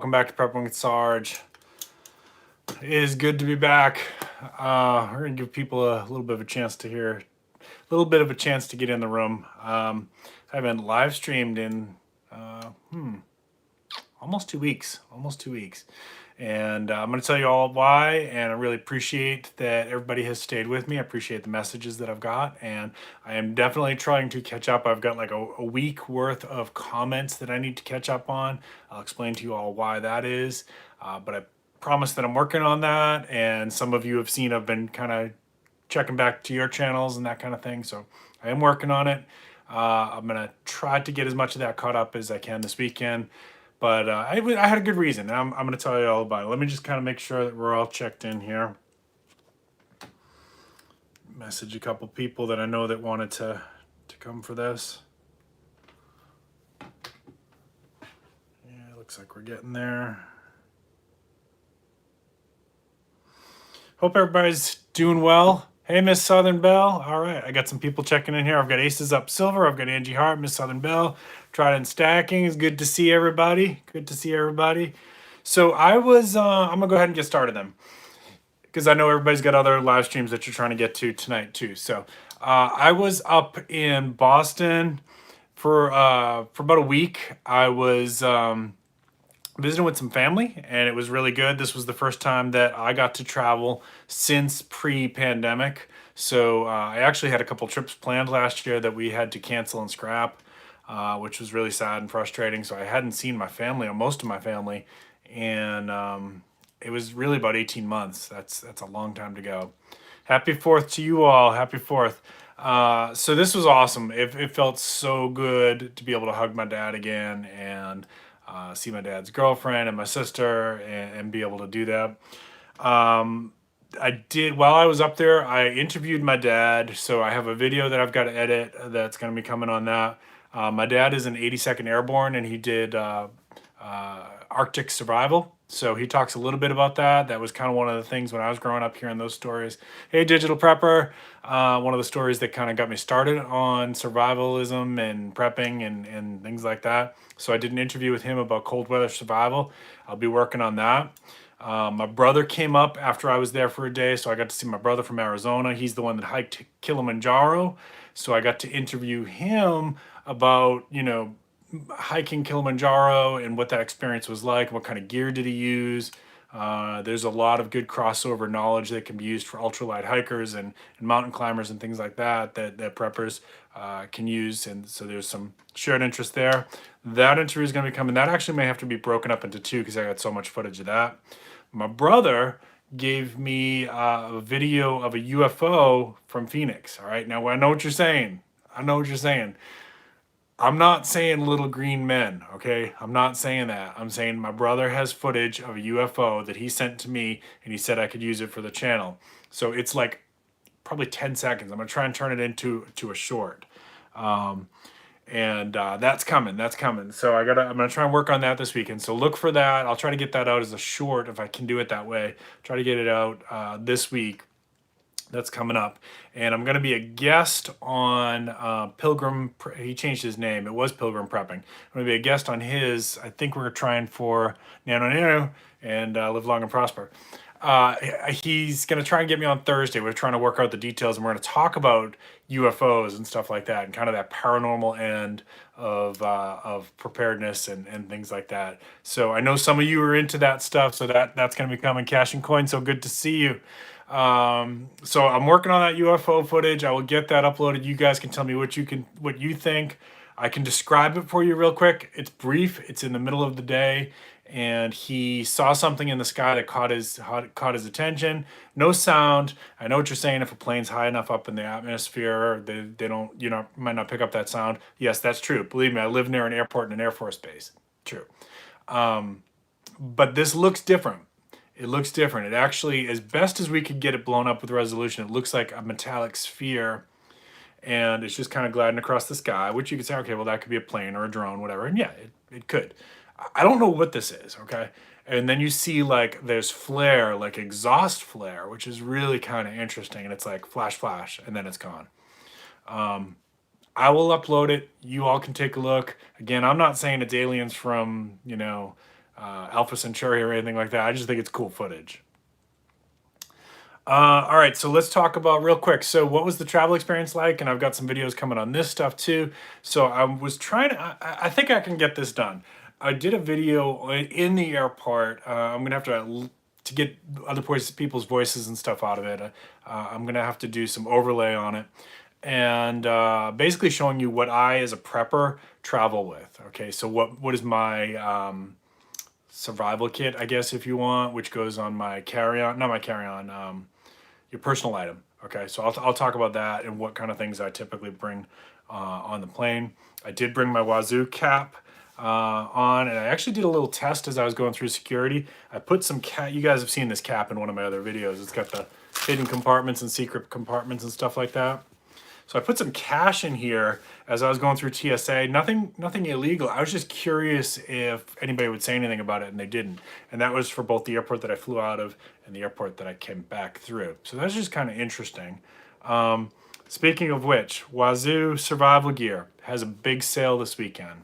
Welcome back to Prepping with Sarge. It is good to be back. We're gonna give people a little bit of a chance to hear, a little bit of a chance to get in the room. I haven't live streamed in almost 2 weeks, and I'm going to tell you all why. And I really appreciate that everybody has stayed with me. I appreciate the messages that I've got, and I am definitely trying to catch up. I've got like a week worth of comments that I need to catch up on. I'll explain to you all why that is, but I promise that I'm working on that. And some of you have seen I've been kind of checking back to your channels and that kind of thing, so I am working on it. I'm gonna try to get as much of that caught up as I can this weekend. But I had a good reason. I'm going to tell you all about it. Let me just kind of make sure that we're all checked in here. Message a couple people that I know that wanted to come for this. Yeah, looks like we're getting there. Hope everybody's doing well. Hey, Miss Southern Belle. All right, I got some people checking in here. I've got Aces Up Silver. I've got Angie Hart, Miss Southern Belle. Trident Stacking. It's good to see everybody. Good to see everybody. So I'm going to go ahead and get started then, because I know everybody's got other live streams that you're trying to get to tonight too. So I was up in Boston for about a week. I was visiting with some family, and it was really good. This was the first time that I got to travel since pre-pandemic. So I actually had a couple trips planned last year that we had to cancel and scrap, which was really sad and frustrating. So I hadn't seen my family, or most of my family, and it was really about 18 months. That's a long time to go. Happy 4th to you all. Happy 4th. So this was awesome. It felt so good to be able to hug my dad again and see my dad's girlfriend and my sister, and be able to do that. I did, while I was up there, I interviewed my dad. So I have a video that I've got to edit that's going to be coming on that. My dad is an 82nd Airborne, and he did Arctic survival. So he talks a little bit about that. That was kind of one of the things when I was growing up hearing those stories. Hey, Digital Prepper. One of the stories that kind of got me started on survivalism and prepping and things like that. So I did an interview with him about cold weather survival. I'll be working on that. My brother came up after I was there for a day, so I got to see my brother from Arizona. He's the one that hiked Kilimanjaro. So I got to interview him about, hiking Kilimanjaro and what that experience was like. What kind of gear did he use? There's a lot of good crossover knowledge that can be used for ultralight hikers and mountain climbers and things like that preppers can use. And so there's some shared interest there. That interview is going to be coming. That actually may have to be broken up into two because I got so much footage of that. My brother gave me a video of a UFO from Phoenix. All right. Now, I know what you're saying. I'm not saying little green men, okay? I'm not saying that. I'm saying my brother has footage of a UFO that he sent to me, and he said I could use it for the channel. So it's like probably 10 seconds. I'm gonna try and turn it into a short. That's coming. So I'm gonna try and work on that this weekend. So look for that. I'll try to get that out as a short if I can do it that way. Try to get it out this week. That's coming up. And I'm going to be a guest on Pilgrim. He changed his name. It was Pilgrim Prepping. I'm going to be a guest on his. I think we're trying for Nano and Live Long and Prosper. He's going to try and get me on Thursday. We're trying to work out the details, and we're going to talk about UFOs and stuff like that, and kind of that paranormal end of preparedness and things like that. So I know some of you are into that stuff, so that's going to be coming. Cash and Coin, so good to see you. So I'm working on that UFO footage. I will get that uploaded. You guys can tell me what you think. I can describe it for you real quick. It's brief. It's in the middle of the day, and he saw something in the sky that caught his attention. No sound. I know what you're saying. If a plane's high enough up in the atmosphere, they don't, might not pick up that sound. Yes, that's true. Believe me, I live near an airport and an Air Force base. True. But this looks different. It looks different. It actually, as best as we could get it blown up with resolution, it looks like a metallic sphere, and it's just kind of gliding across the sky, which you could say, okay, well, that could be a plane or a drone, whatever. And yeah, it could. I don't know what this is, okay? And then you see like there's flare, like exhaust flare, which is really kind of interesting. And it's like flash, flash, and then it's gone. I will upload it. You all can take a look. Again, I'm not saying it's aliens from, Alpha Centauri or anything like that. I just think it's cool footage. All right, so let's talk about real quick. So what was the travel experience like? And I've got some videos coming on this stuff too. So I was trying to, I think I can get this done. I did a video in the airport. I'm gonna have to get other people's voices and stuff out of it. I'm gonna have to do some overlay on it. And basically showing you what I, as a prepper, travel with. Okay, so what is my survival kit, I guess, if you want, which goes on my carry-on, not my carry-on, your personal item. Okay, so I'll talk about that and what kind of things I typically bring on the plane. I did bring my Wazoo cap on, and I actually did a little test as I was going through security. I put some cap, you guys have seen this cap in one of my other videos. It's got the hidden compartments and secret compartments and stuff like that. So I put some cash in here as I was going through TSA. Nothing illegal. I was just curious if anybody would say anything about it, and they didn't. And that was for both the airport that I flew out of and the airport that I came back through. So that's just kind of interesting. Speaking of which, Wazoo Survival Gear has a big sale this weekend.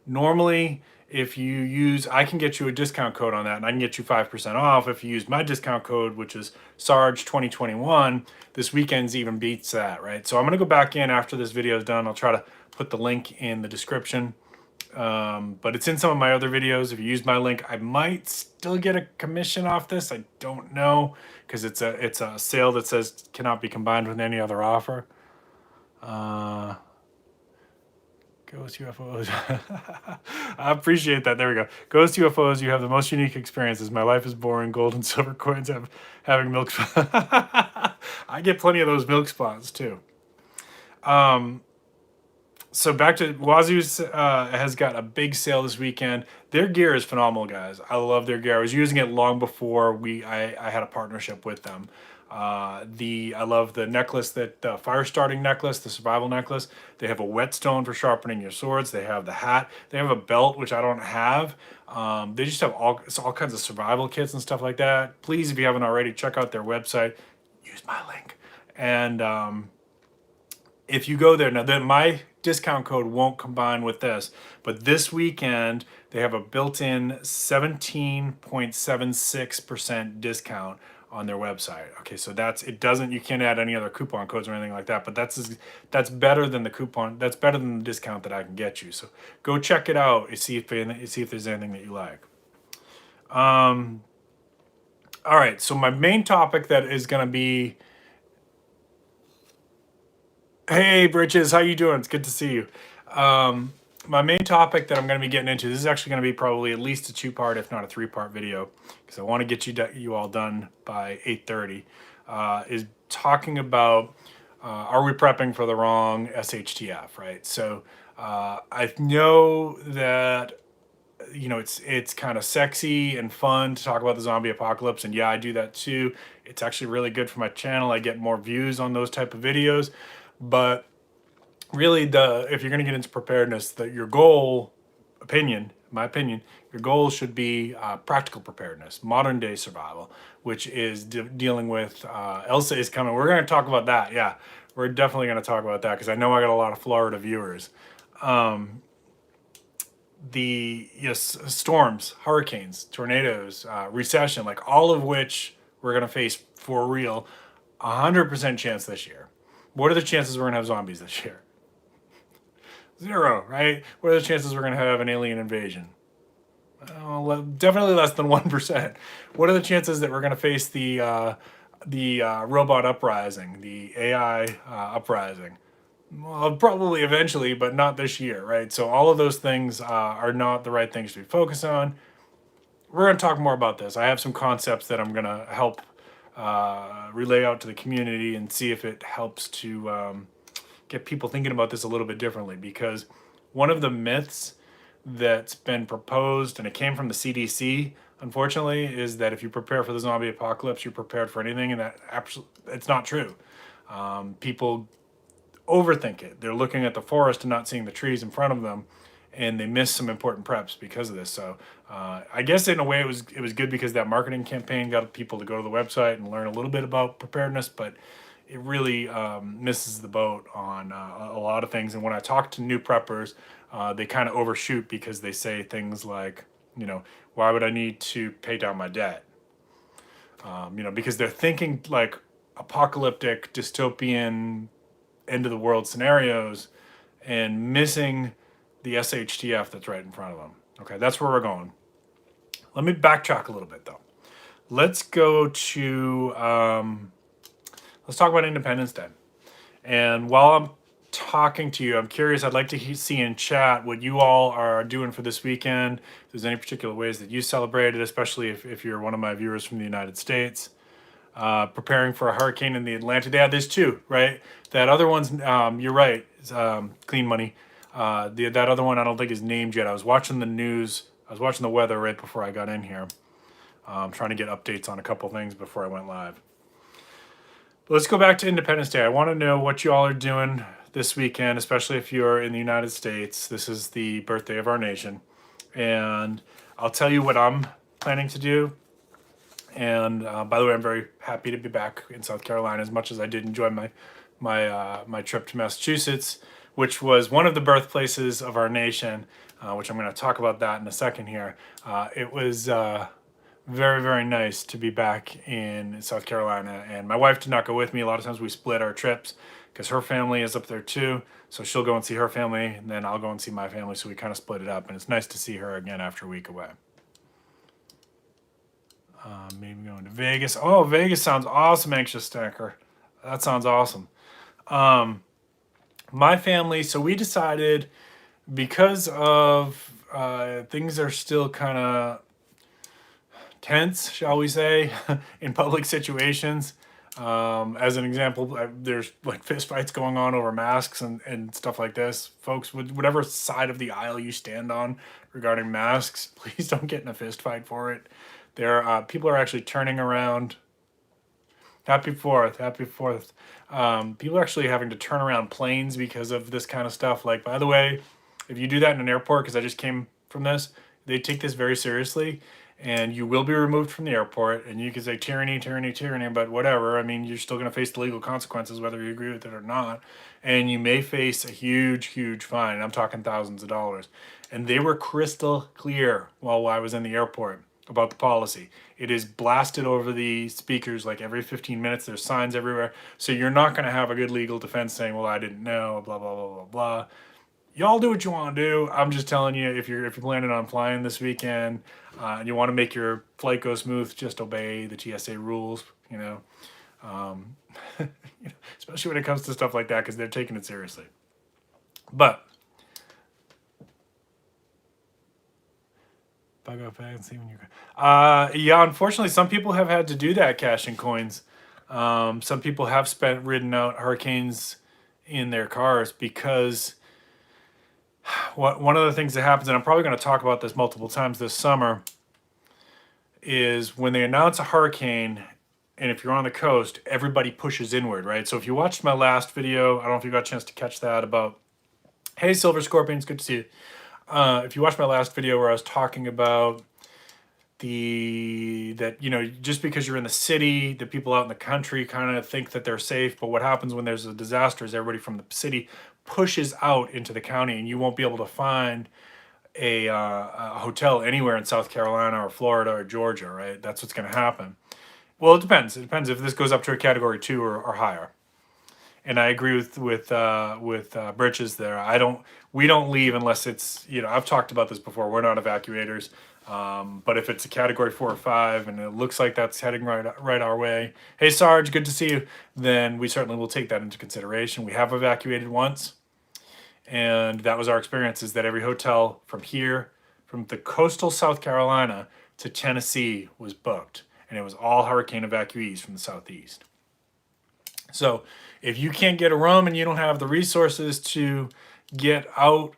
Normally, if you use, I can get you a discount code on that, and I can get you 5% off if you use my discount code, which is Sarge 2021. This weekend's even beats that, right? So I'm gonna go back in after this video is done. I'll try to put the link in the description, but it's in some of my other videos. If you use my link, I might still get a commission off this. I don't know, because it's a sale that says cannot be combined with any other offer. Ghost UFOs. I appreciate that. There we go. Ghost UFOs, you have the most unique experiences. My life is boring. Gold and silver coins having milk. I get plenty of those milk spots too. So back to Wazoo's has got a big sale this weekend. Their gear is phenomenal, guys. I love their gear. I was using it long before I had a partnership with them. I love the necklace, that fire starting necklace, the survival necklace. They have a whetstone for sharpening your swords. They have the hat. They have a belt, which I don't have. They just have all kinds of survival kits and stuff like that. Please, if you haven't already, check out their website. Use my link. And if you go there, now my discount code won't combine with this, but this weekend they have a built-in 17.76% discount on their website. Okay, so you can't add any other coupon codes or anything like that, but that's better than the coupon, that's better than the discount that I can get you. So go check it out and see if there's anything that you like. All right, so my main topic that is going to be, hey Britches, how you doing? It's good to see you. My main topic that I'm going to be getting into, this is actually going to be probably at least a 2-part, if not a 3-part video, because I want to get you all done by 8:30, is talking about are we prepping for the wrong SHTF, right? So I know that, you know, it's kind of sexy and fun to talk about the zombie apocalypse, and yeah, I do that too. It's actually really good for my channel. I get more views on those type of videos, but really, if you're going to get into preparedness, your goal, my opinion, your goal should be practical preparedness, modern day survival, which is dealing with, Elsa is coming. We're going to talk about that. Yeah, we're definitely going to talk about that, because I know I got a lot of Florida viewers. Storms, hurricanes, tornadoes, recession, like all of which we're going to face for real, 100% chance this year. What are the chances we're going to have zombies this year? 0, right? What are the chances we're going to have an alien invasion? Definitely less than 1%. What are the chances that we're going to face the robot uprising, the AI uprising? Well, probably eventually, but not this year, right? So all of those things are not the right things to be focused on. We're going to talk more about this. I have some concepts that I'm going to help relay out to the community and see if it helps to get people thinking about this a little bit differently, because one of the myths that's been proposed, and it came from the CDC, unfortunately, is that if you prepare for the zombie apocalypse, you're prepared for anything, and it's not true. People overthink it. They're looking at the forest and not seeing the trees in front of them, and they miss some important preps because of this. So I guess in a way it was good, because that marketing campaign got people to go to the website and learn a little bit about preparedness, but it really misses the boat on a lot of things. And when I talk to new preppers, they kind of overshoot, because they say things like, You know, why would I need to pay down my debt? You know, because they're thinking like apocalyptic, dystopian, end of the world scenarios and missing the SHTF that's right in front of them. Okay, that's where we're going. Let me backtrack a little bit though. Let's go to, let's talk about Independence Day. And while I'm talking to you, I'm curious, I'd like to see in chat what you all are doing for this weekend. If there's any particular ways that you celebrated, especially if you're one of my viewers from the United States. Preparing for a hurricane in the Atlantic. Yeah, there's two, right? That other one's, you're right, it's, Clean Money. That other one I don't think is named yet. I was watching the news. I was watching the weather right before I got in here. Trying to get updates on a couple things before I went live. But let's go back to Independence Day. I want to know what you all are doing this weekend, especially if you're in the United States. This is the birthday of our nation. And I'll tell you what I'm planning to do. And by the way, I'm very happy to be back in South Carolina, as much as I did enjoy my trip to Massachusetts, which was one of the birthplaces of our nation, which I'm going to talk about that in a second here. It was very, very nice to be back in South Carolina. And my wife did not go with me. A lot of times we split our trips because her family is up there too. So she'll go and see her family, and then I'll go and see my family. So we kind of split it up. And it's nice to see her again after a week away. Maybe going to Vegas. Oh, Vegas sounds awesome, Anxious Stacker. That sounds awesome. My family, so we decided because of things are still kind of tense, shall we say, in public situations. As an example, there's like fist fights going on over masks and stuff like this. Folks, whatever side of the aisle you stand on regarding masks, please don't get in a fist fight for it. People are actually turning around. Happy 4th, happy 4th. People are actually having to turn around planes because of this kind of stuff. Like, by the way, if you do that in an airport, because I just came from this, they take this very seriously, and you will be removed from the airport, and you can say tyranny, tyranny, tyranny, but whatever. I mean, you're still going to face the legal consequences, whether you agree with it or not, and you may face a huge, huge fine. I'm talking thousands of dollars. And they were crystal clear while I was in the airport about the policy. It is blasted over the speakers like every 15 minutes. There's signs everywhere. So you're not going to have a good legal defense saying, well, I didn't know, blah, blah, blah, blah, blah. Y'all do what you want to do. I'm just telling you, if you're planning on flying this weekend and you want to make your flight go smooth, just obey the TSA rules, you know, especially when it comes to stuff like that, because they're taking it seriously. But bug out back and see when you're yeah, unfortunately some people have had to do that, cash in coins. Some people have ridden out hurricanes in their cars because one of the things that happens, and I'm probably going to talk about this multiple times this summer, is when they announce a hurricane, and if you're on the coast, everybody pushes inward, right? So if you watched my last video, I don't know if you got a chance to catch that, about, hey, Silver Scorpions, good to see you. If you watched my last video where I was talking about that, you know, just because you're in the city, the people out in the country kind of think that they're safe, but what happens when there's a disaster is everybody from the city pushes out into the county, and you won't be able to find a hotel anywhere in South Carolina or Florida or Georgia, right? That's what's going to happen. Well, it depends. It depends if this goes up to a category 2 or higher. And I agree with Britches there. We don't leave unless it's, you know, I've talked about this before. We're not evacuators. But if it's a category 4 or 5 and it looks like that's heading right our way, hey Sarge, good to see you, then we certainly will take that into consideration. We have evacuated once, and that was our experience, is that every hotel from here, from the coastal South Carolina to Tennessee, was booked, and it was all hurricane evacuees from the southeast. So if you can't get a room and you don't have the resources to get out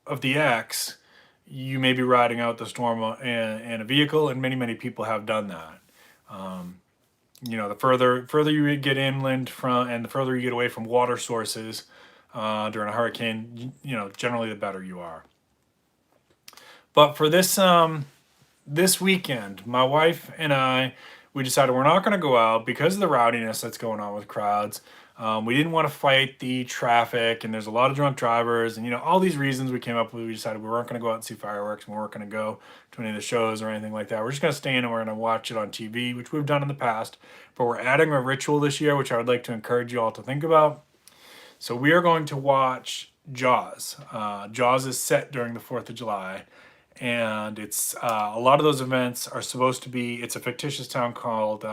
of the X, you may be riding out the storm in a vehicle, and many, many people have done that. You know, the further you get inland from, and the further you get away from water sources during a hurricane, you know, generally the better you are. But for this this weekend, my wife and I, we decided we're not going to go out because of the rowdiness that's going on with crowds. We didn't want to fight the traffic, and there's a lot of drunk drivers, and all these reasons we came up with. We decided we weren't going to go out and see fireworks, and we weren't going to go to any of the shows or anything like that. We're just going to stay in and we're going to watch it on TV, which we've done in the past. But we're adding a ritual this year, which I would like to encourage you all to think about. So we are going to watch Jaws. Jaws is set during the 4th of July. And it's a lot of those events are supposed to be, it's a fictitious town called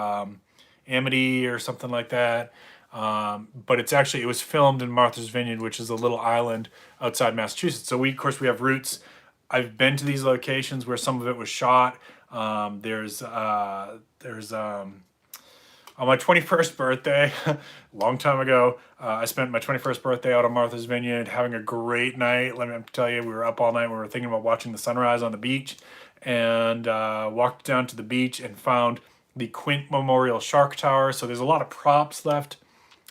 Amity or something like that. But it was filmed in Martha's Vineyard, which is a little island outside Massachusetts. So of course, we have roots. I've been to these locations where some of it was shot. There's on my 21st birthday, a long time ago, I spent my 21st birthday out on Martha's Vineyard having a great night. Let me tell you, we were up all night. We were thinking about watching the sunrise on the beach, and walked down to the beach and found the Quint Memorial Shark Tower. So there's a lot of props left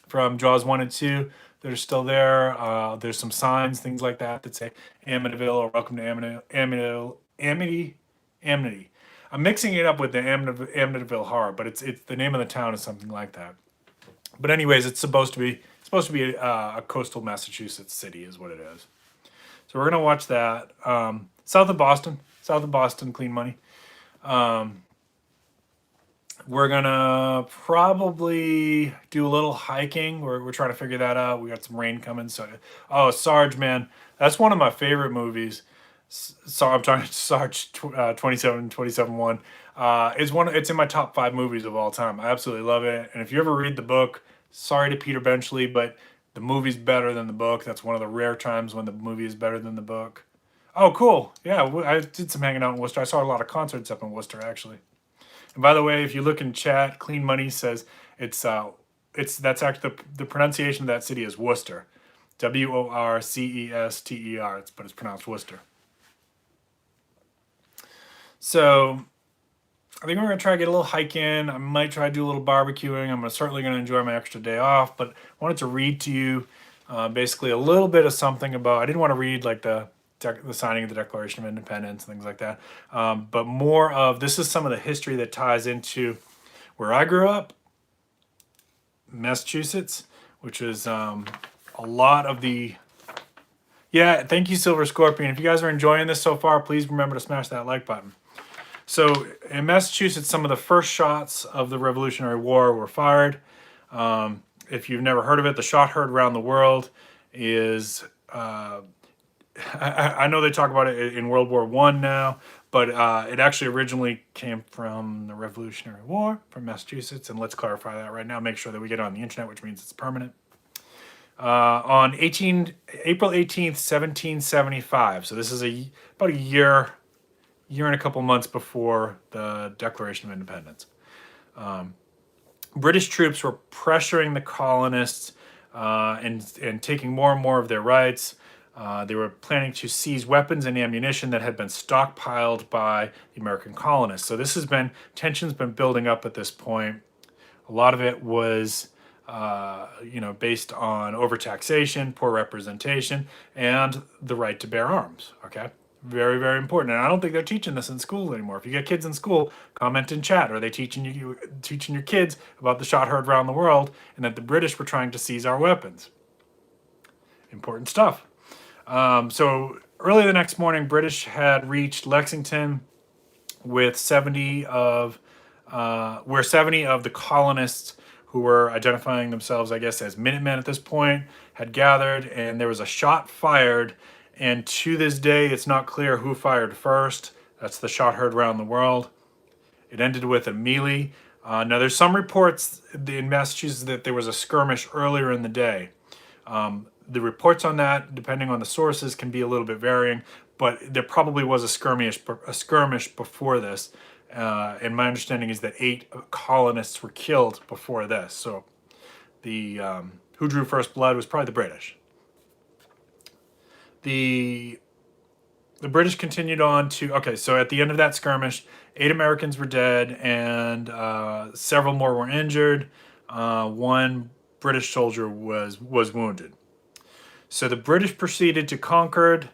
from Jaws 1 and 2 that are still there. There's some signs, things like that say Amityville or Welcome to Amity. I'm mixing it up with the Amityville Horror, but it's the name of the town is something like that. But anyways, it's supposed to be a coastal Massachusetts city is what it is. So we're gonna watch that. South of Boston, clean money. We're gonna probably do a little hiking. We're trying to figure that out. We got some rain coming. So, Sarge, man, that's one of my favorite movies. So I'm talking Sarge 27-1. It's in my top 5 movies of all time. I absolutely love it. And if you ever read the book, sorry to Peter Benchley, but the movie's better than the book. That's one of the rare times when the movie is better than the book. Oh, cool. Yeah, I did some hanging out in Worcester. I saw a lot of concerts up in Worcester, actually. And by the way, if you look in chat, Clean Money says that's actually the pronunciation of that city is Worcester, Worcester, but it's pronounced Worcester. So I think we're gonna try to get a little hike in. I might try to do a little barbecuing. I'm certainly gonna enjoy my extra day off, but I wanted to read to you basically a little bit of something about. I didn't want to read like the signing of the Declaration of Independence, things like that. But more of this is some of the history that ties into where I grew up, Massachusetts, which is a lot of the. Yeah, thank you, Silver Scorpion. If you guys are enjoying this so far, please remember to smash that like button. So in Massachusetts, some of the first shots of the Revolutionary War were fired. If you've never heard of it, the shot heard around the world is. I know they talk about it in World War I now, but it actually originally came from the Revolutionary War from Massachusetts. And let's clarify that right now. Make sure that we get it on the internet, which means it's permanent. On April 18th, 1775. So this is about a year and a couple months before the Declaration of Independence. British troops were pressuring the colonists and taking more and more of their rights. They were planning to seize weapons and ammunition that had been stockpiled by the American colonists. So tension's been building up at this point. A lot of it was, based on overtaxation, poor representation, and the right to bear arms. Okay, very, very important. And I don't think they're teaching this in schools anymore. If you get kids in school, comment in chat. Are they teaching your kids about the shot heard around the world and that the British were trying to seize our weapons? Important stuff. So early the next morning, British had reached Lexington with 70 of the colonists who were identifying themselves, I guess, as Minutemen at this point, had gathered, and there was a shot fired. And to this day, it's not clear who fired first. That's the shot heard around the world. It ended with a melee. Now, there's some reports in Massachusetts that there was a skirmish earlier in the day. The reports on that, depending on the sources, can be a little bit varying, but there probably was a skirmish before this. And my understanding is that 8 colonists were killed before this. So the who drew first blood was probably the British. The British continued on to, so at the end of that skirmish, 8 Americans were dead and several more were injured. One British soldier was wounded. So the British proceeded to Concord,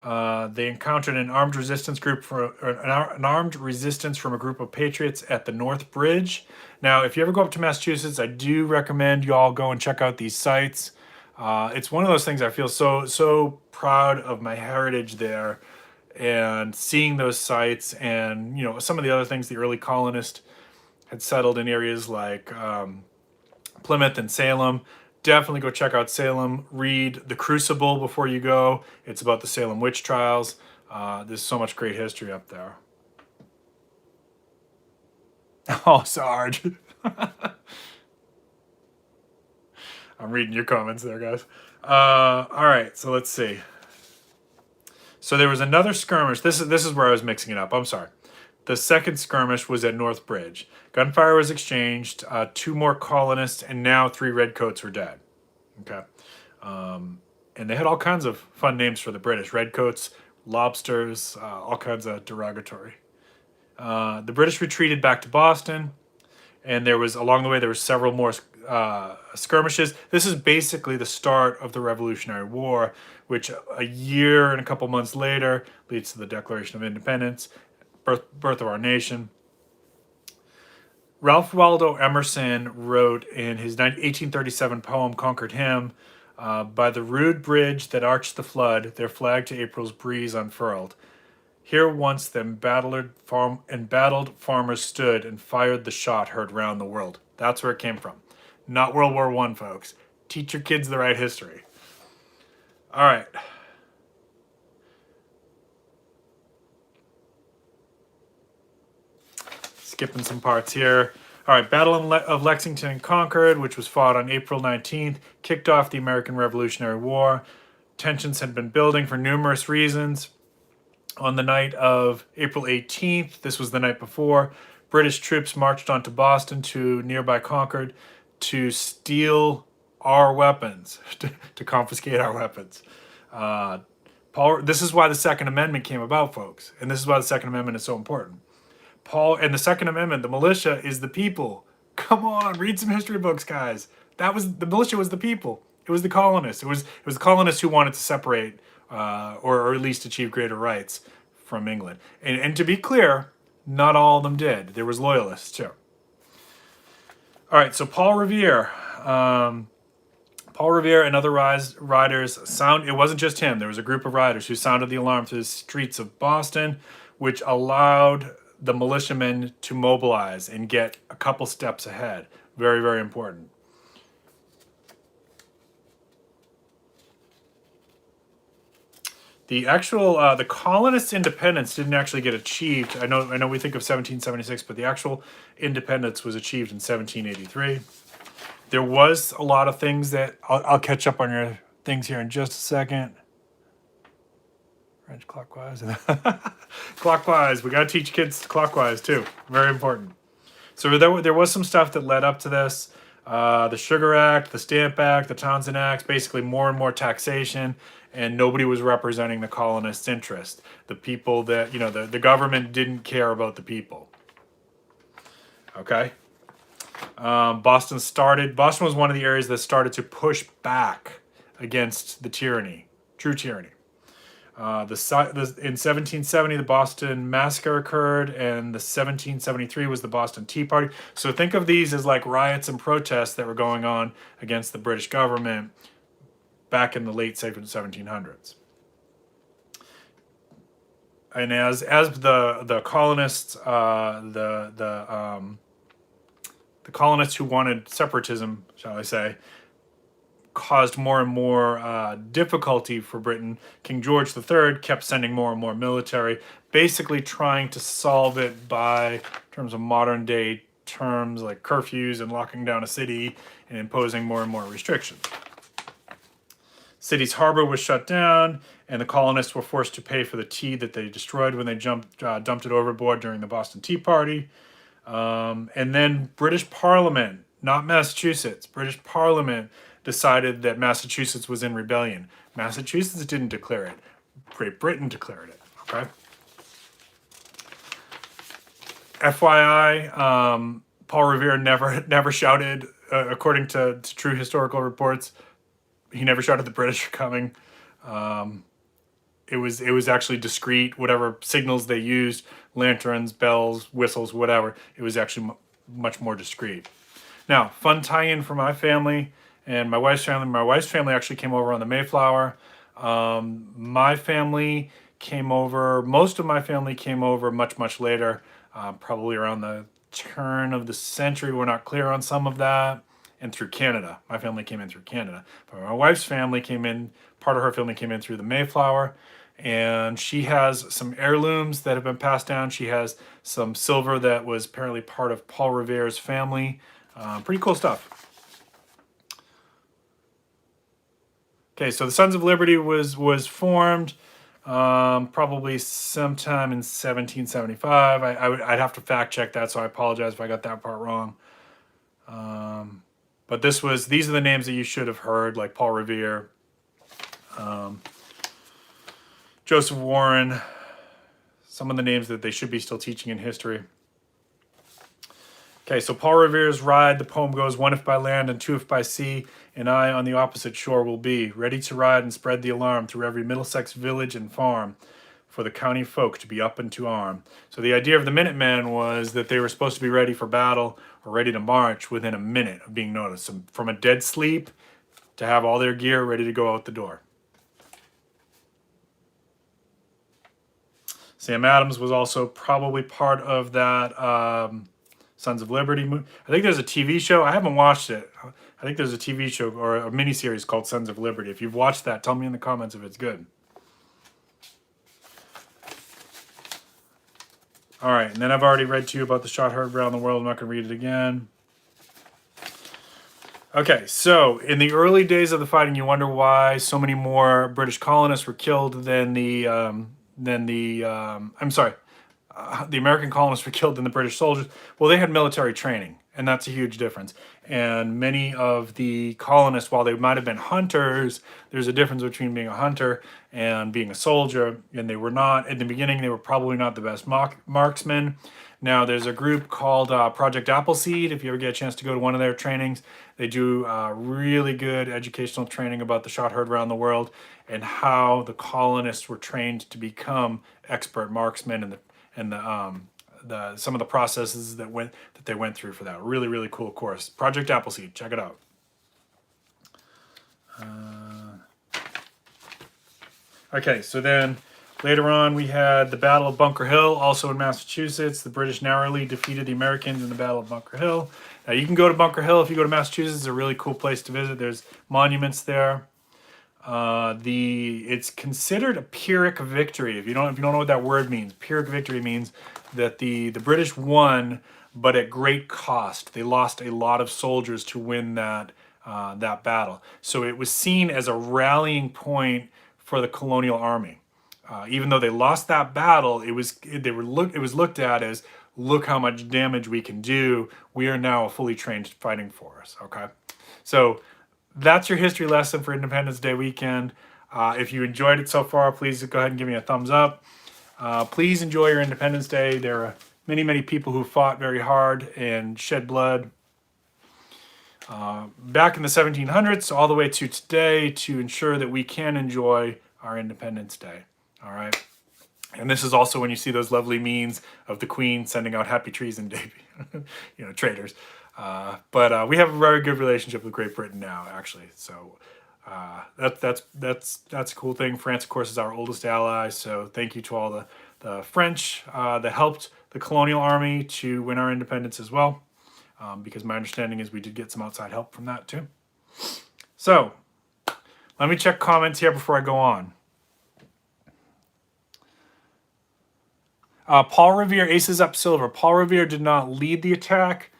They encountered an armed resistance group an armed resistance from a group of patriots at the North Bridge. Now, if you ever go up to Massachusetts, I do recommend you all go and check out these sites. It's one of those things I feel so proud of my heritage there, and seeing those sites, and some of the other things the early colonists had settled in areas like Plymouth and Salem. Definitely go check out Salem. Read The Crucible before you go. It's about the Salem witch trials. There's so much great history up there. Oh, Sarge. I'm reading your comments there, guys. All right, so let's see. So there was another skirmish. This is where I was mixing it up. I'm sorry. The second skirmish was at North Bridge. Gunfire was exchanged. 2 more colonists, and now 3 redcoats were dead. Okay. And they had all kinds of fun names for the British. Redcoats, lobsters, all kinds of derogatory. The British retreated back to Boston, and along the way there were several more skirmishes. This is basically the start of the Revolutionary War, which a year and a couple months later leads to the Declaration of Independence, birth of our nation. Ralph Waldo Emerson wrote in his 1837 poem "Conquered Hymn," by the rude bridge that arched the flood, their flag to April's breeze unfurled. Here once them embattled farmers stood and fired the shot heard round the world. That's where it came from. Not World War I, folks. Teach your kids the right history. All right. Skipping some parts here. All right, Battle of Lexington and Concord, which was fought on April 19th, kicked off the American Revolutionary War. Tensions had been building for numerous reasons. On the night of April 18th, this was the night before, British troops marched onto Boston to nearby Concord to steal our weapons, to confiscate our weapons. This is why the Second Amendment came about, folks, and this is why the Second Amendment is so important. And the Second Amendment, the militia is the people. Come on, read some history books, guys. The militia was the people. It was the colonists. It was the colonists who wanted to separate or at least achieve greater rights from England. And to be clear, not all of them did. There was loyalists too. All right, so Paul Revere. Paul Revere and other riders it wasn't just him. There was a group of riders who sounded the alarm through the streets of Boston, which allowed the militiamen to mobilize and get a couple steps ahead. Very, very important. The actual the colonists' independence didn't actually get achieved. I know we think of 1776, but the actual independence was achieved in 1783. There was a lot of things that I'll catch up on your things here in just a second. French clockwise. Clockwise. We got to teach kids clockwise too. Very important. So there was some stuff that led up to this. The Sugar Act, the Stamp Act, the Townshend Acts, basically more and more taxation, and nobody was representing the colonists' interest. The people that, the government didn't care about the people. Okay? Boston was one of the areas that started to push back against the tyranny, true tyranny. In 1770, the Boston Massacre occurred, and the 1773 was the Boston Tea Party. So think of these as like riots and protests that were going on against the British government back in the late 1700s. And as the colonists, the colonists who wanted separatism, shall I say, caused more and more difficulty for Britain, King George III kept sending more and more military, basically trying to solve it by, in terms of modern day terms, like curfews and locking down a city and imposing more and more restrictions. City's harbor was shut down, and the colonists were forced to pay for the tea that they destroyed when they dumped it overboard during the Boston Tea Party. And then British Parliament, not Massachusetts, British Parliament decided that Massachusetts was in rebellion. Massachusetts didn't declare it. Great Britain declared it. Okay. FYI, Paul Revere never shouted, according to true historical reports, he never shouted the British are coming. it was actually discreet. Whatever signals they used, lanterns, bells, whistles, whatever, it was actually much more discreet. Now, fun tie-in for my family and my wife's family. My wife's family actually came over on the Mayflower. My family came over, most of my family came over much later, probably around the turn of the century. We're not clear on some of that. And through Canada. My family came in through Canada. But my wife's family came in, part of her family came in through the Mayflower. And she has some heirlooms that have been passed down. She has some silver that was apparently part of Paul Revere's family. Pretty cool stuff. Okay, so the Sons of Liberty was formed probably sometime in 1775. I'd have to fact check that, so I apologize if I got that part wrong. But these are the names that you should have heard, like Paul Revere, Joseph Warren, some of the names that they should be still teaching in history. Okay, so Paul Revere's ride, the poem goes, one if by land and two if by sea, and I on the opposite shore will be, ready to ride and spread the alarm through every Middlesex village and farm, for the county folk to be up and to arm. So the idea of the Minutemen was that they were supposed to be ready for battle or ready to march within a minute of being noticed. So from a dead sleep to have all their gear ready to go out the door. Sam Adams was also probably part of that Sons of Liberty movie. I think there's a TV show. I haven't watched it. I think there's a TV show or a miniseries called Sons of Liberty. If you've watched that, tell me in the comments if it's good. All right, and then I've already read to you about the shot heard around the world. I'm not going to read it again. Okay, so in the early days of the fighting, you wonder why so many more British colonists were killed than the American colonists were killed than the British soldiers. Well, they had military training, and that's a huge difference. And many of the colonists, while they might have been hunters, there's a difference between being a hunter and being a soldier. And they were not, in the beginning, they were probably not the best marksmen. Now, there's a group called Project Appleseed. If you ever get a chance to go to one of their trainings, they do really good educational training about the shot heard around the world and how the colonists were trained to become expert marksmen and some of the processes that they went through for that. Really cool course. Project Appleseed, check it out. Okay, so then later on we had the Battle of Bunker Hill, also in Massachusetts. The British narrowly defeated the Americans in the Battle of Bunker Hill. Now you can go to Bunker Hill if you go to Massachusetts. It's a really cool place to visit. There's monuments there. It's considered a Pyrrhic victory. If you don't know what that word means, Pyrrhic victory means that the British won, but at great cost. They lost a lot of soldiers to win that battle. So it was seen as a rallying point for the colonial army. Even though they lost that battle, it was looked at as, look how much damage we can do. We are now a fully trained fighting force. Okay, so that's your history lesson for Independence Day weekend. If you enjoyed it so far, please go ahead and give me a thumbs up. Please enjoy your Independence Day. There are many people who fought very hard and shed blood back in the 1700s all the way to today to ensure that we can enjoy our Independence Day. All right. And this is also when you see those lovely memes of the Queen sending out happy treason day, traitors. But we have a very good relationship with Great Britain now, actually. So that's a cool thing. France, of course, is our oldest ally. So thank you to all the French that helped the colonial army to win our independence as well. Because my understanding is we did get some outside help from that too. So let me check comments here before I go on. Paul Revere aces up silver. Paul Revere did not lead the attack.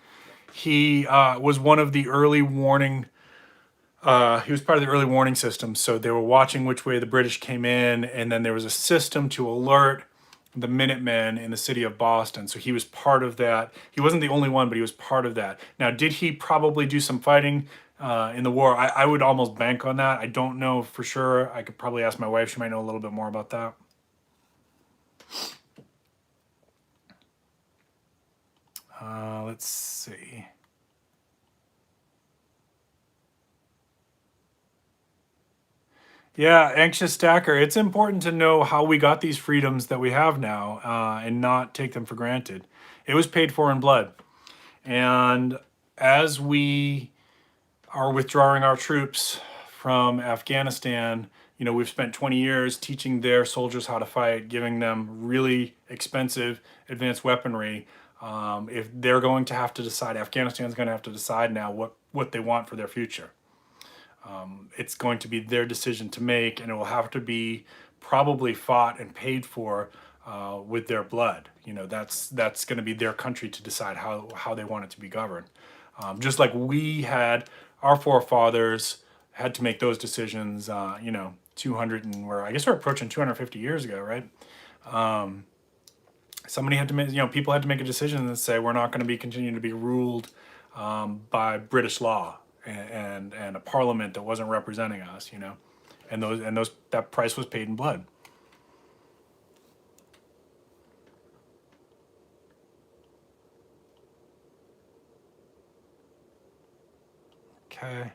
He was one of the early warning. He was part of the early warning system. So they were watching which way the British came in, and then there was a system to alert the Minutemen in the city of Boston. So he was part of that. He wasn't the only one, but he was part of that. Now, did he probably do some fighting in the war? I would almost bank on that. I don't know for sure. I could probably ask my wife. She might know a little bit more about that. Let's see. Yeah, anxious stacker. It's important to know how we got these freedoms that we have now, and not take them for granted. It was paid for in blood. And as we are withdrawing our troops from Afghanistan, we've spent 20 years teaching their soldiers how to fight, giving them really expensive advanced weaponry. If they're going to have to decide, Afghanistan's going to have to decide now what they want for their future. It's going to be their decision to make, and it will have to be probably fought and paid for with their blood. That's going to be their country to decide how they want it to be governed. Just like we had, our forefathers had to make those decisions, 200 and I guess we're approaching 250 years ago, right? Somebody had to make, people had to make a decision and say, we're not going to be continuing to be ruled by British law and a parliament that wasn't representing us, and that price was paid in blood. Okay.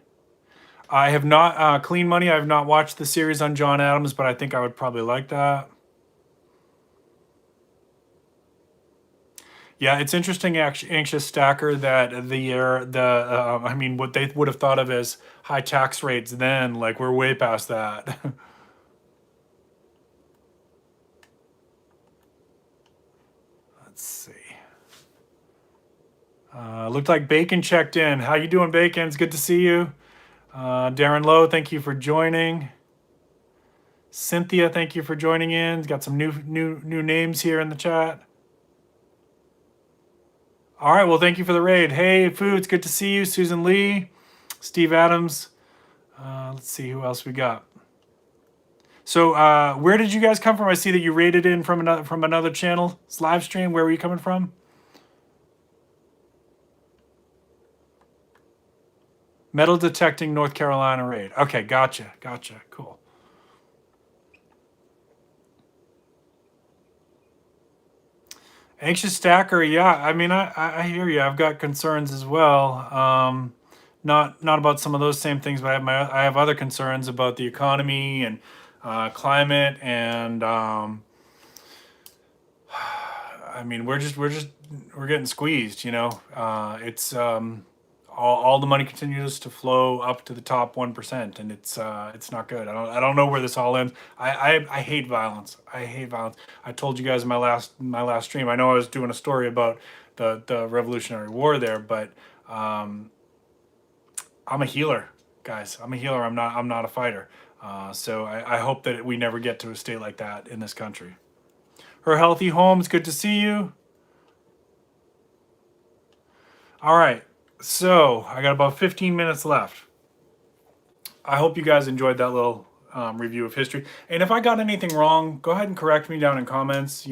I have not, Clean Money, I have not watched the series on John Adams, but I think I would probably like that. Yeah, it's interesting, anxious stacker, that what they would have thought of as high tax rates then, like we're way past that. Let's see. Looked like Bacon checked in. How you doing, Bacon? It's good to see you. Darren Lowe, thank you for joining. Cynthia, thank you for joining in. Got some new names here in the chat. All right, well, thank you for the raid. Hey, Foods, good to see you. Susan Lee, Steve Adams. Let's see who else we got. So, where did you guys come from? I see that you raided in from another channel. It's live stream. Where were you coming from? Metal detecting North Carolina raid. Okay, gotcha. Cool. Anxious stacker, yeah. I mean, I hear you. I've got concerns as well. Not about some of those same things, but I have other concerns about the economy and climate, and I mean, we're getting squeezed. It's all the money continues to flow up to the top 1%, and it's not good. I don't know where this all ends. I hate violence. I hate violence. I told you guys in my last stream. I know I was doing a story about the Revolutionary War there, but I'm a healer, guys. I'm a healer. I'm not a fighter. So I hope that we never get to a state like that in this country. Her Healthy Homes, good to see you. All right. So I got about 15 minutes left. I hope you guys enjoyed that little review of history. And if I got anything wrong, go ahead and correct me down in comments.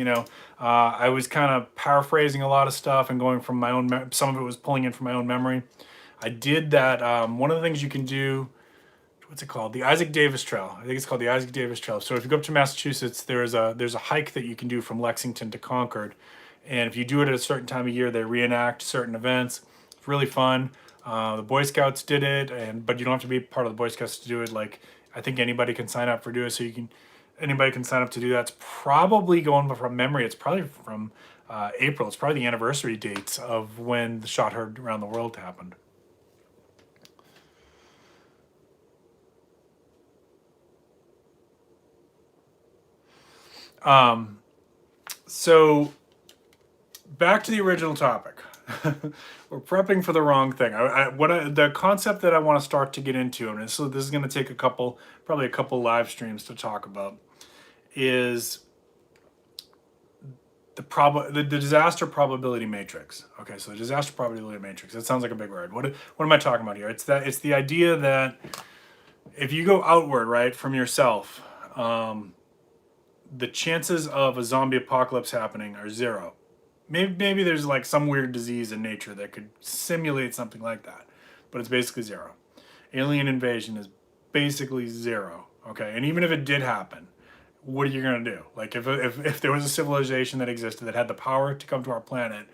I was kind of paraphrasing a lot of stuff and going from my own, some of it was pulling in from my own memory. I did that. One of the things you can do, what's it called? The Isaac Davis Trail. I think it's called the Isaac Davis Trail. So if you go up to Massachusetts, there's a hike that you can do from Lexington to Concord. And if you do it at a certain time of year, they reenact certain events. It's really fun. The Boy Scouts did it, but you don't have to be part of the Boy Scouts to do it. Like, I think anybody can sign up for do it. So anybody can sign up to do that. It's probably going from memory. It's probably from April. It's probably the anniversary dates of when the shot heard around the world happened. So back to the original topic. We're prepping for the wrong thing. The concept that I want to start to get into, and so this is going to take probably a couple live streams to talk about, is the disaster probability matrix. Okay, so the disaster probability matrix. That sounds like a big word. What am I talking about here? It's the idea that if you go outward, right, from yourself, the chances of a zombie apocalypse happening are zero. Maybe there's like some weird disease in nature that could simulate something like that, but it's basically zero. Alien invasion is basically zero. Okay, and even if it did happen, what are you gonna do? Like if there was a civilization that existed that had the power to come to our planet,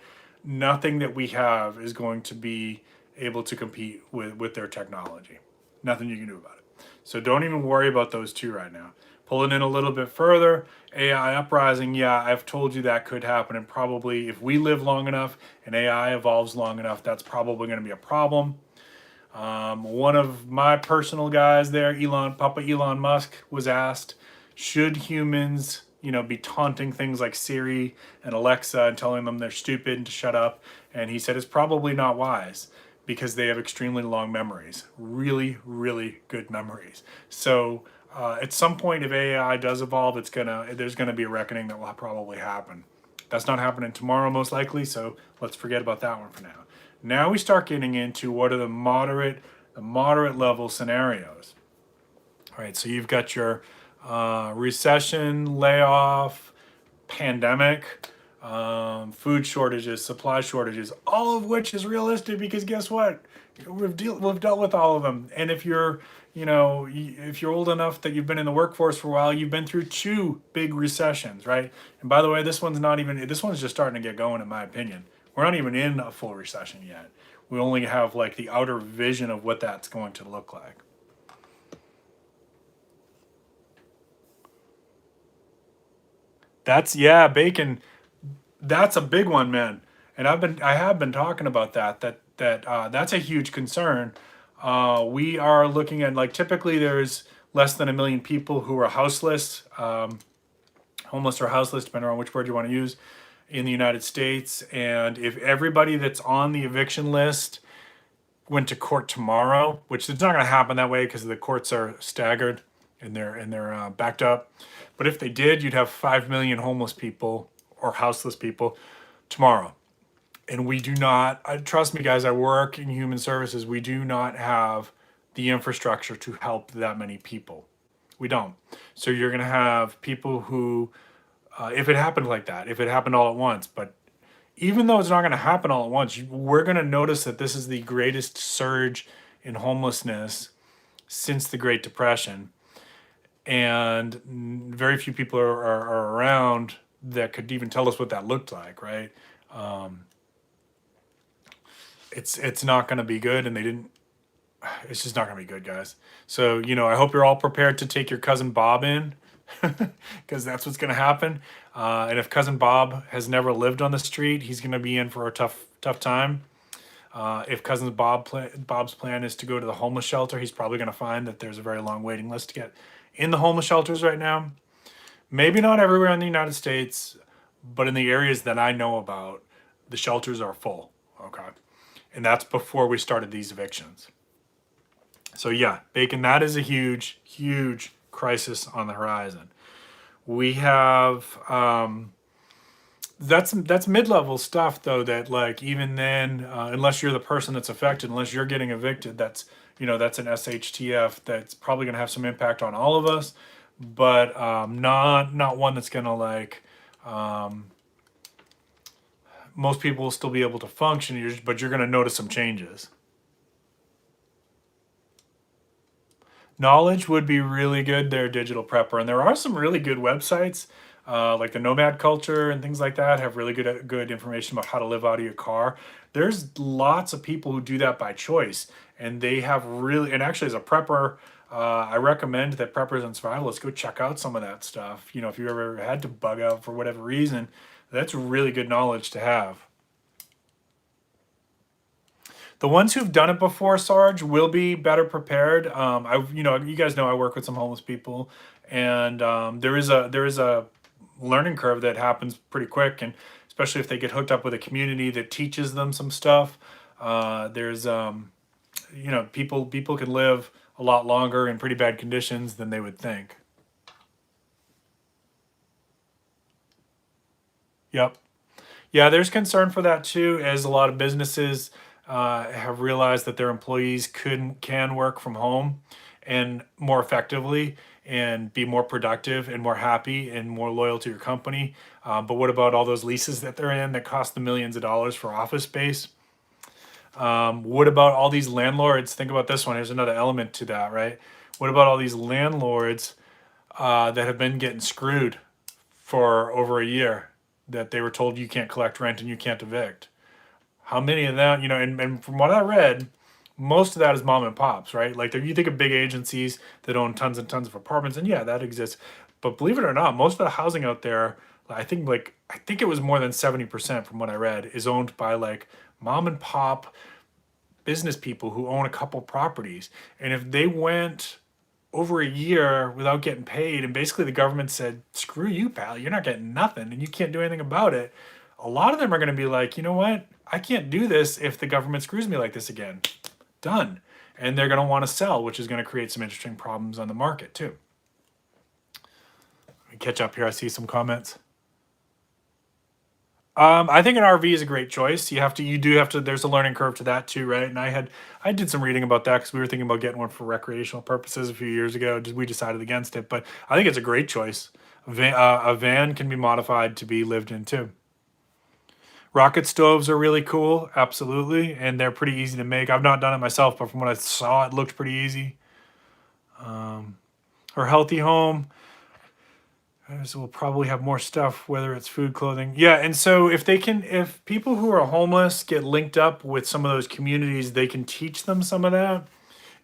nothing that we have is going to be able to compete with their technology. Nothing you can do about it. So don't even worry about those two right now. Pulling in a little bit further, AI uprising, yeah, I've told you that could happen. And probably if we live long enough and AI evolves long enough, that's probably going to be a problem. One of my personal guys there, Papa Elon Musk, was asked, should humans, be taunting things like Siri and Alexa and telling them they're stupid and to shut up? And he said it's probably not wise because they have extremely long memories, really, really good memories. So at some point, if AI does evolve, there's gonna be a reckoning that will probably happen. That's not happening tomorrow, most likely. So let's forget about that one for now. Now we start getting into what are the moderate level scenarios. All right, so you've got your recession, layoff, pandemic, food shortages, supply shortages, all of which is realistic because guess what? We've dealt with all of them. And if you're old enough that you've been in the workforce for a while, you've been through 2 big recessions, right? And by the way, this one's just starting to get going, in my opinion. We're not even in a full recession yet. We only have like the outer vision of what that's going to look like. Bacon. That's a big one, man. And I have been talking about that's a huge concern. We are looking at, like, typically there's less than 1 million people who are houseless, homeless or houseless, depending on which word you want to use, in the United States. And if everybody that's on the eviction list went to court tomorrow, which it's not going to happen that way because the courts are staggered and they're backed up. But if they did, you'd have 5 million homeless people or houseless people tomorrow. And we do not, trust me, guys, I work in human services. We do not have the infrastructure to help that many people. We don't. So you're going to have people who, if it happened like that, if it happened all at once, but even though it's not going to happen all at once, we're going to notice that this is the greatest surge in homelessness since the Great Depression. And very few people are around that could even tell us what that looked like, right? It's not going to be good, and it's just not going to be good, guys. So, I hope you're all prepared to take your cousin Bob in, because that's what's going to happen. And if cousin Bob has never lived on the street, he's going to be in for a tough time. If cousin Bob's plan is to go to the homeless shelter, he's probably going to find that there's a very long waiting list to get in the homeless shelters right now. Maybe not everywhere in the United States, but in the areas that I know about, the shelters are full. Okay. And that's before we started these evictions. So yeah, Bacon, that is a huge, huge crisis on the horizon. We have, that's mid-level stuff though, that, like, even then, unless you're the person that's affected, unless you're getting evicted, that's an SHTF that's probably going to have some impact on all of us, but not one that's going to, like, most people will still be able to function, but you're going to notice some changes. Knowledge would be really good there, Digital Prepper. And there are some really good websites, like the Nomad Culture and things like that, have really good information about how to live out of your car. There's lots of people who do that by choice. And they have and actually as a prepper, I recommend that preppers and survivalists go check out some of that stuff. If you ever had to bug out for whatever reason, that's really good knowledge to have. The ones who've done it before, Sarge, will be better prepared. You guys know I work with some homeless people, and there is a learning curve that happens pretty quick, and especially if they get hooked up with a community that teaches them some stuff. People can live a lot longer in pretty bad conditions than they would think. Yep. Yeah, there's concern for that too, as a lot of businesses have realized that their employees can work from home and more effectively and be more productive and more happy and more loyal to your company. But what about all those leases that they're in that cost them millions of dollars for office space? What about all these landlords? Think about this one. Here's another element to that, right? What about all these landlords that have been getting screwed for over a year, that they were told you can't collect rent and you can't evict? How many of them, and from what I read, most of that is mom and pops, right? Like you think of big agencies that own tons and tons of apartments, and yeah, that exists. But believe it or not, most of the housing out there, I think it was more than 70% from what I read, is owned by like mom and pop business people who own a couple properties. And if they went over a year without getting paid, and basically the government said, screw you, pal, you're not getting nothing and you can't do anything about it, a lot of them are going to be like, you know what, I can't do this if the government screws me like this again. Done. And they're going to want to sell, which is going to create some interesting problems on the market too. Let me catch up here. I see some comments. I think an RV is a great choice. You do have to, there's a learning curve to that too, right? And I did some reading about that because we were thinking about getting one for recreational purposes a few years ago. We decided against it, but I think it's a great choice. A van can be modified to be lived in too. Rocket stoves are really cool, absolutely, and they're pretty easy to make. I've not done it myself, but from what I saw, it looked pretty easy. Her healthy home. So we'll probably have more stuff, whether it's food, clothing. Yeah, and so if people who are homeless get linked up with some of those communities, they can teach them some of that.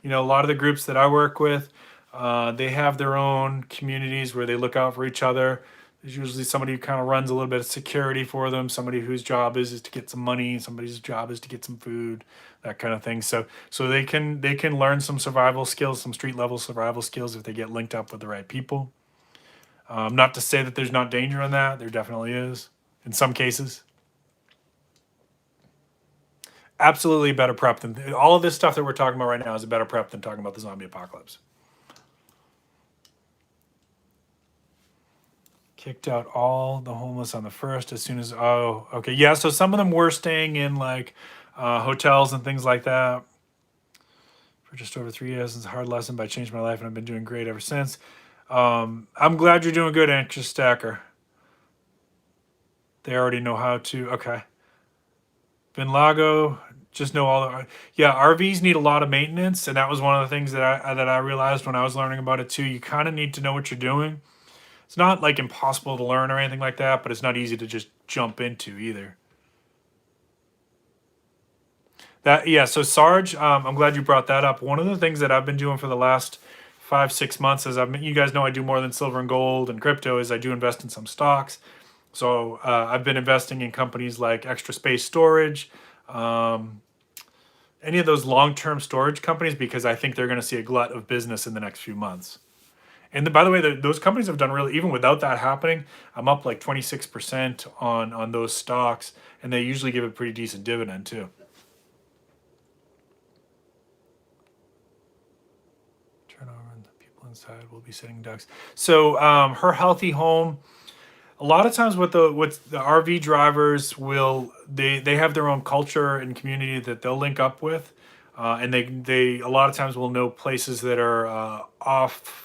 You know, a lot of the groups that I work with, they have their own communities where they look out for each other. There's usually somebody who kind of runs a little bit of security for them, somebody whose job is to get some money, somebody's job is to get some food, that kind of thing. So they can learn some survival skills, some street level survival skills if they get linked up with the right people. Not to say that there's not danger in that. There definitely is in some cases. Absolutely better prep than all of this stuff that we're talking about right now is a better prep than talking about the zombie apocalypse. Kicked out all the homeless on the first as soon as, oh, okay. Yeah, so some of them were staying in like hotels and things like that for just over 3 years. It's a hard lesson, but I changed my life and I've been doing great ever since. I'm glad you're doing good, Anxious Stacker. They already know how to, okay. Ben Lago, just know all the, yeah, RVs need a lot of maintenance. And that was one of the things that I realized when I was learning about it too. You kind of need to know what you're doing. It's not like impossible to learn or anything like that, but it's not easy to just jump into either. So Sarge, I'm glad you brought that up. One of the things that I've been doing for the last 5-6 months is you guys know I do more than silver and gold and crypto is I do invest in some stocks. So I've been investing in companies like Extra Space Storage, any of those long-term storage companies, because I think they're going to see a glut of business in the next few months. And by the way, those companies have done really, even without that happening, I'm up like 26% on those stocks, and they usually give a pretty decent dividend too. Turn over and the people inside will be sitting ducks. So her healthy home, a lot of times what the RV drivers will, they have their own culture and community that they'll link up with, and they a lot of times will know places that are off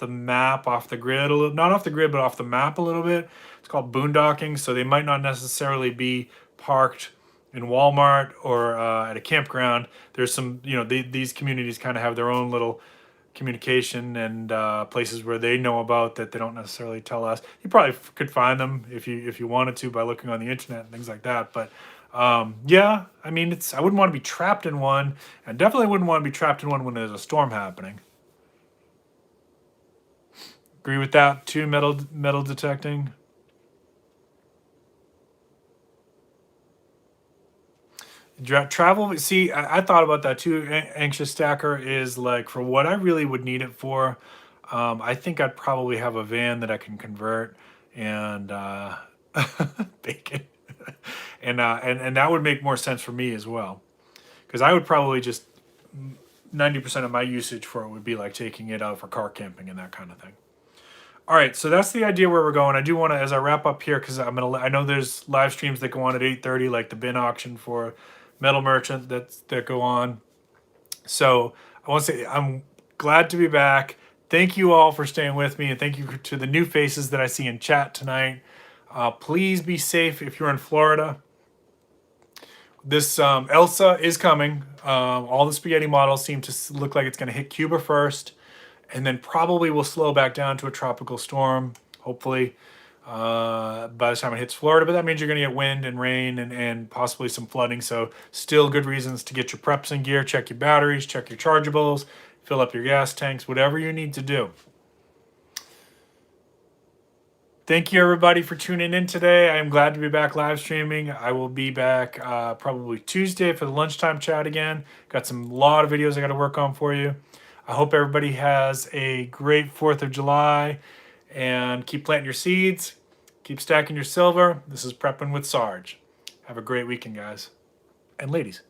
the map, off the grid a little, not off the grid, but off the map a little bit. It's called boondocking. So they might not necessarily be parked in Walmart or at a campground. There's some, these communities kind of have their own little communication and places where they know about that they don't necessarily tell us. You probably could find them if you wanted to by looking on the internet and things like that. But yeah, I mean, I wouldn't want to be trapped in one, and definitely wouldn't want to be trapped in one when there's a storm happening. Agree with that too, metal detecting. Travel, see, I thought about that too. Anxious Stacker is like, for what I really would need it for, I think I'd probably have a van that I can convert and bacon. and that would make more sense for me as well. Because I would probably just, 90% of my usage for it would be like taking it out for car camping and that kind of thing. All right, so that's the idea where we're going. I do want to, as I wrap up here, because I know there's live streams that go on at 8:30, like the bin auction for Metal Merchant that go on. So I want to say I'm glad to be back. Thank you all for staying with me, and thank you to the new faces that I see in chat tonight. Please be safe if you're in Florida. This Elsa is coming. All the spaghetti models seem to look like it's going to hit Cuba first, and then probably will slow back down to a tropical storm, hopefully. by the time it hits Florida, but that means you're going to get wind and rain and possibly some flooding. So still good reasons to get your preps in gear, check your batteries, check your chargeables, fill up your gas tanks, whatever you need to do. Thank you everybody for tuning in today. I am glad to be back live streaming. I will be back probably Tuesday for the lunchtime chat again. Got lot of videos I got to work on for you. I hope everybody has a great 4th of July and keep planting your seeds. Keep stacking your silver. This is Prepping with Sarge. Have a great weekend, guys and ladies.